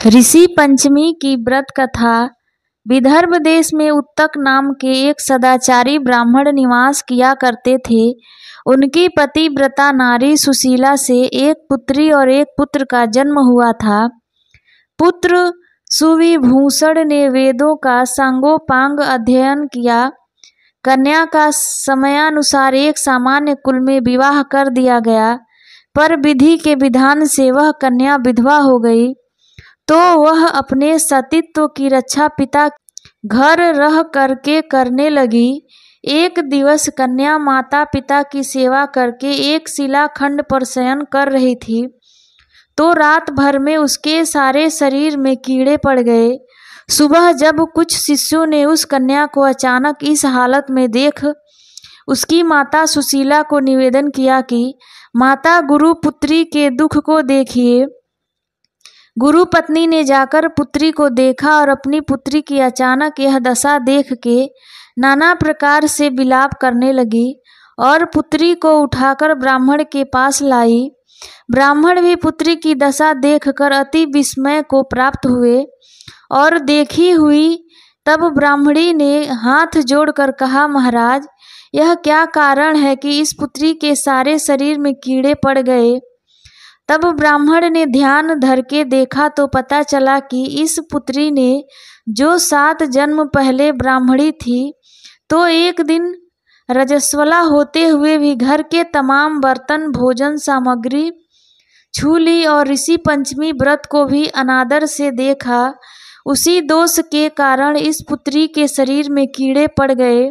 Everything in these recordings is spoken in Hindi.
ऋषि पंचमी की व्रत कथा। विदर्भ देश में उत्तक नाम के एक सदाचारी ब्राह्मण निवास किया करते थे। उनकी पतिव्रता नारी सुशीला से एक पुत्री और एक पुत्र का जन्म हुआ था। पुत्र सुविभूषण ने वेदों का सांगोपांग अध्ययन किया। कन्या का समयानुसार एक सामान्य कुल में विवाह कर दिया गया, पर विधि के विधान से वह कन्या विधवा हो गई। तो वह अपने सतीत्व की रक्षा पिता घर रह करके करने लगी। एक दिवस कन्या माता पिता की सेवा करके एक शिलाखंड पर शयन कर रही थी, तो रात भर में उसके सारे शरीर में कीड़े पड़ गए। सुबह जब कुछ शिष्यों ने उस कन्या को अचानक इस हालत में देख उसकी माता सुशीला को निवेदन किया कि माता, गुरु पुत्री के दुख को देखिए। गुरु पत्नी ने जाकर पुत्री को देखा और अपनी पुत्री की अचानक यह दशा देख के नाना प्रकार से विलाप करने लगी और पुत्री को उठाकर ब्राह्मण के पास लाई। ब्राह्मण भी पुत्री की दशा देखकर अति विस्मय को प्राप्त हुए और देखी हुई तब ब्राह्मणी ने हाथ जोड़कर कहा, महाराज, यह क्या कारण है कि इस पुत्री के सारे शरीर में कीड़े पड़ गए? तब ब्राह्मण ने ध्यान धर के देखा तो पता चला कि इस पुत्री ने जो 7 जन्म पहले ब्राह्मणी थी, तो एक दिन रजस्वला होते हुए भी घर के तमाम बर्तन भोजन सामग्री छू ली और ऋषि पंचमी व्रत को भी अनादर से देखा। उसी दोष के कारण इस पुत्री के शरीर में कीड़े पड़ गए,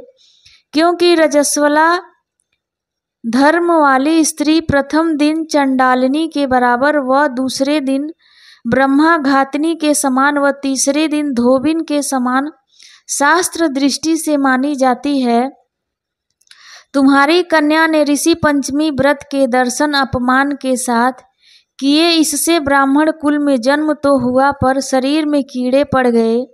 क्योंकि रजस्वला धर्म वाली स्त्री प्रथम दिन चंडालिनी के बराबर व दूसरे दिन ब्रह्मा घातनी के समान व तीसरे दिन धोबिन के समान शास्त्र दृष्टि से मानी जाती है। तुम्हारी कन्या ने ऋषि पंचमी व्रत के दर्शन अपमान के साथ किए, इससे ब्राह्मण कुल में जन्म तो हुआ पर शरीर में कीड़े पड़ गए।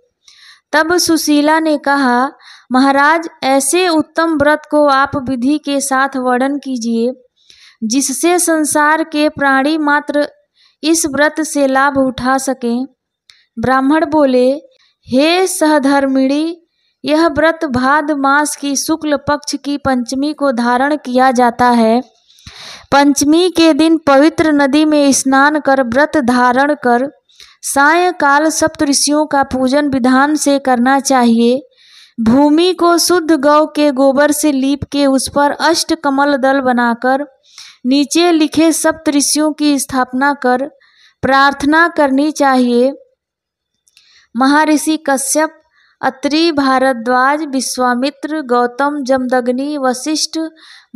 तब सुशीला ने कहा, महाराज, ऐसे उत्तम व्रत को आप विधि के साथ वर्णन कीजिए, जिससे संसार के प्राणी मात्र इस व्रत से लाभ उठा सकें। ब्राह्मण बोले, हे सहधर्मिणी, यह व्रत भाद मास की शुक्ल पक्ष की पंचमी को धारण किया जाता है। पंचमी के दिन पवित्र नदी में स्नान कर व्रत धारण कर सायंकाल सप्तऋषियों का पूजन विधान से करना चाहिए। भूमि को शुद्ध गौ के गोबर से लीप के उस पर अष्ट कमल दल बनाकर नीचे लिखे सप्तऋषियों की स्थापना कर प्रार्थना करनी चाहिए। महर्षि कश्यप, अत्रि, भारद्वाज, विश्वामित्र, गौतम, जमदग्नि, वशिष्ठ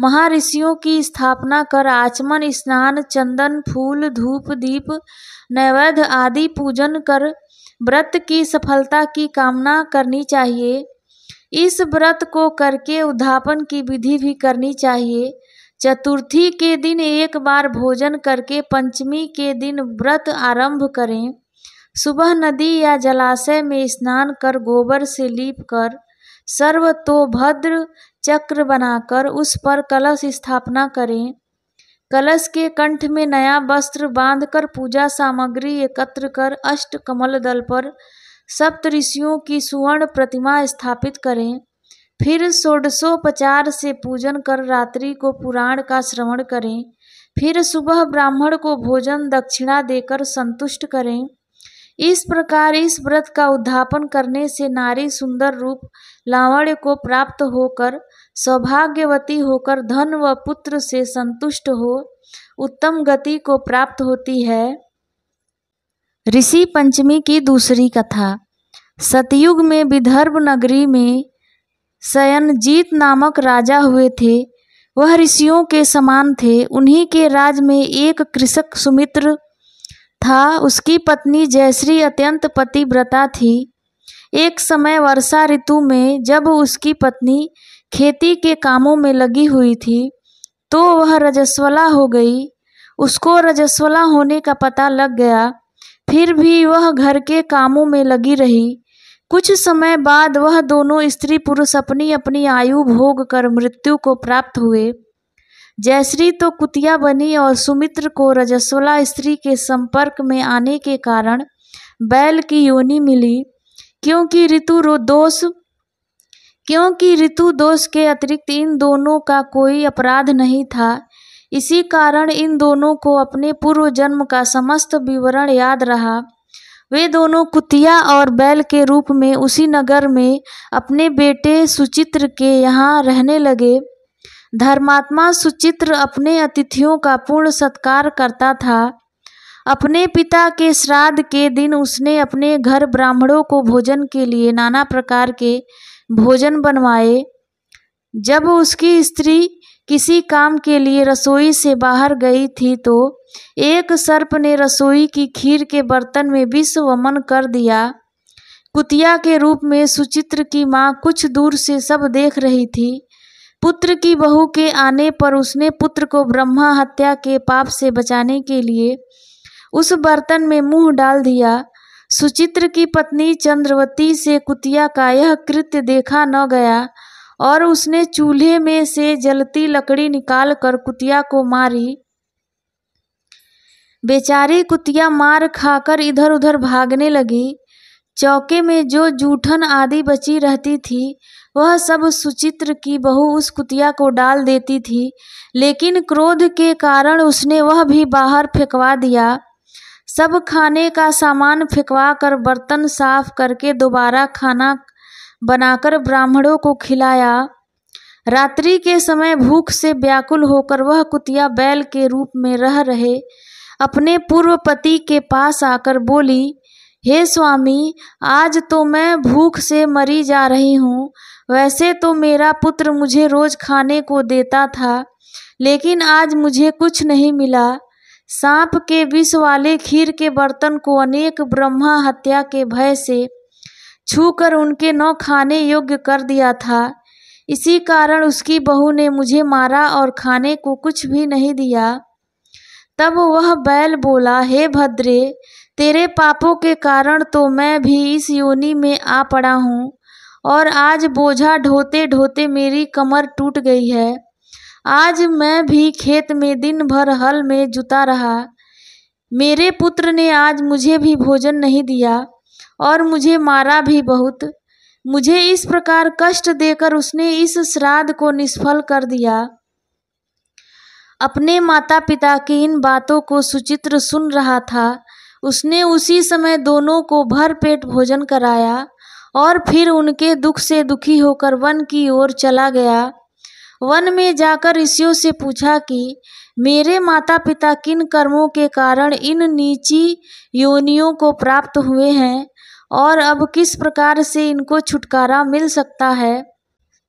महर्षियों की स्थापना कर आचमन, स्नान, चंदन, फूल, धूप, दीप, नैवेद्य आदि पूजन कर व्रत की सफलता की कामना करनी चाहिए। इस व्रत को करके उद्यापन की विधि भी करनी चाहिए। चतुर्थी के दिन एक बार भोजन करके पंचमी के दिन व्रत आरंभ करें। सुबह नदी या जलाशय में स्नान कर गोबर से लीप कर सर्वतोभद्र चक्र बनाकर उस पर कलश स्थापना करें। कलश के कंठ में नया वस्त्र बांधकर पूजा सामग्री एकत्र कर अष्ट कमल दल पर सप्तऋषियों की सुवर्ण प्रतिमा स्थापित करें। फिर षोडशोपचार से पूजन कर रात्रि को पुराण का श्रवण करें। फिर सुबह ब्राह्मण को भोजन दक्षिणा देकर संतुष्ट करें। इस प्रकार इस व्रत का उद्यापन करने से नारी सुंदर रूप लावण्य को प्राप्त होकर सौभाग्यवती होकर धन व पुत्र से संतुष्ट हो उत्तम गति को प्राप्त होती है। ऋषि पंचमी की दूसरी कथा। सतयुग में विदर्भ नगरी में शयनजीत नामक राजा हुए थे। वह ऋषियों के समान थे। उन्हीं के राज में एक कृषक सुमित्र था। उसकी पत्नी जयश्री अत्यंत पतिव्रता थी। एक समय वर्षा ऋतु में जब उसकी पत्नी खेती के कामों में लगी हुई थी, तो वह रजस्वला हो गई। उसको रजस्वला होने का पता लग गया, फिर भी वह घर के कामों में लगी रही। कुछ समय बाद वह दोनों स्त्री पुरुष अपनी अपनी आयु भोग कर मृत्यु को प्राप्त हुए। जयश्री तो कुतिया बनी और सुमित्र को रजस्वला स्त्री के संपर्क में आने के कारण बैल की योनि मिली, क्योंकि ऋतु दोष के अतिरिक्त इन दोनों का कोई अपराध नहीं था। इसी कारण इन दोनों को अपने पूर्व जन्म का समस्त विवरण याद रहा। वे दोनों कुतिया और बैल के रूप में उसी नगर में अपने बेटे सुचित्र के यहाँ रहने लगे। धर्मात्मा सुचित्र अपने अतिथियों का पूर्ण सत्कार करता था। अपने पिता के श्राद्ध के दिन उसने अपने घर ब्राह्मणों को भोजन के लिए नाना प्रकार के भोजन बनवाए। जब उसकी स्त्री किसी काम के लिए रसोई से बाहर गई थी तो एक सर्प ने रसोई की खीर के बर्तन में विष वमन कर दिया। कुतिया के रूप में सुचित्र की माँ कुछ दूर से सब देख रही थी। पुत्र की बहू के आने पर उसने पुत्र को ब्रह्मा हत्या के पाप से बचाने के लिए उस बर्तन में मुंह डाल दिया। सुचित्र की पत्नी चंद्रवती से कुतिया का यह कृत्य देखा न गया और उसने चूल्हे में से जलती लकड़ी निकालकर कुतिया को मारी। बेचारी कुतिया मार खाकर इधर उधर भागने लगी। चौके में जो जूठन आदि बची रहती थी वह सब सुचित्र की बहू उस कुतिया को डाल देती थी, लेकिन क्रोध के कारण उसने वह भी बाहर फेंकवा दिया। सब खाने का सामान फेंकवा कर बर्तन साफ करके दोबारा खाना बनाकर ब्राह्मणों को खिलाया। रात्रि के समय भूख से व्याकुल होकर वह कुतिया बैल के रूप में रह रहे अपने पूर्व पति के पास आकर बोली, हे स्वामी, आज तो मैं भूख से मरी जा रही हूँ। वैसे तो मेरा पुत्र मुझे रोज खाने को देता था, लेकिन आज मुझे कुछ नहीं मिला। सांप के विष वाले खीर के बर्तन को अनेक ब्रह्मा हत्या के भय से छूकर उनके न खाने योग्य कर दिया था। इसी कारण उसकी बहू ने मुझे मारा और खाने को कुछ भी नहीं दिया। तब वह बैल बोला, हे भद्रे, तेरे पापों के कारण तो मैं भी इस योनि में आ पड़ा हूँ और आज बोझा ढोते ढोते मेरी कमर टूट गई है। आज मैं भी खेत में दिन भर हल में जुता रहा। मेरे पुत्र ने आज मुझे भी भोजन नहीं दिया और मुझे मारा भी बहुत। मुझे इस प्रकार कष्ट देकर उसने इस श्राद्ध को निष्फल कर दिया। अपने माता पिता की इन बातों को सुचित्र सुन रहा था। उसने उसी समय दोनों को भर पेट भोजन कराया और फिर उनके दुख से दुखी होकर वन की ओर चला गया। वन में जाकर ऋषियों से पूछा कि मेरे माता पिता किन कर्मों के कारण इन नीची योनियों को प्राप्त हुए हैं और अब किस प्रकार से इनको छुटकारा मिल सकता है।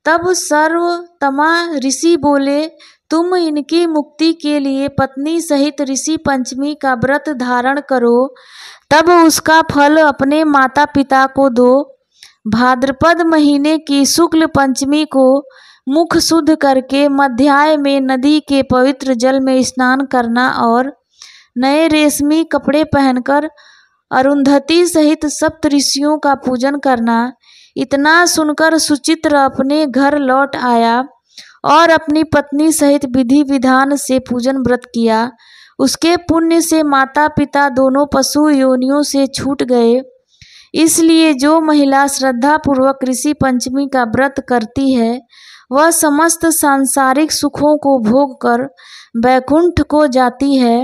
तब सर्वतमा ऋषि बोले, तुम इनकी मुक्ति के लिए पत्नी सहित ऋषि पंचमी का व्रत धारण करो, तब उसका फल अपने माता पिता को दो। भाद्रपद महीने की शुक्ल पंचमी को मुख शुद्ध करके मध्याह्न में नदी के पवित्र जल में स्नान करना और नए रेशमी कपड़े पहनकर अरुंधति सहित सप्त ऋषियों का पूजन करना। इतना सुनकर सुचित्र अपने घर लौट आया और अपनी पत्नी सहित विधि विधान से पूजन व्रत किया। उसके पुण्य से माता पिता दोनों पशु योनियों से छूट गए। इसलिए जो महिला श्रद्धा पूर्वक ऋषि पंचमी का व्रत करती है वह समस्त सांसारिक सुखों को भोग कर वैकुंठ को जाती है।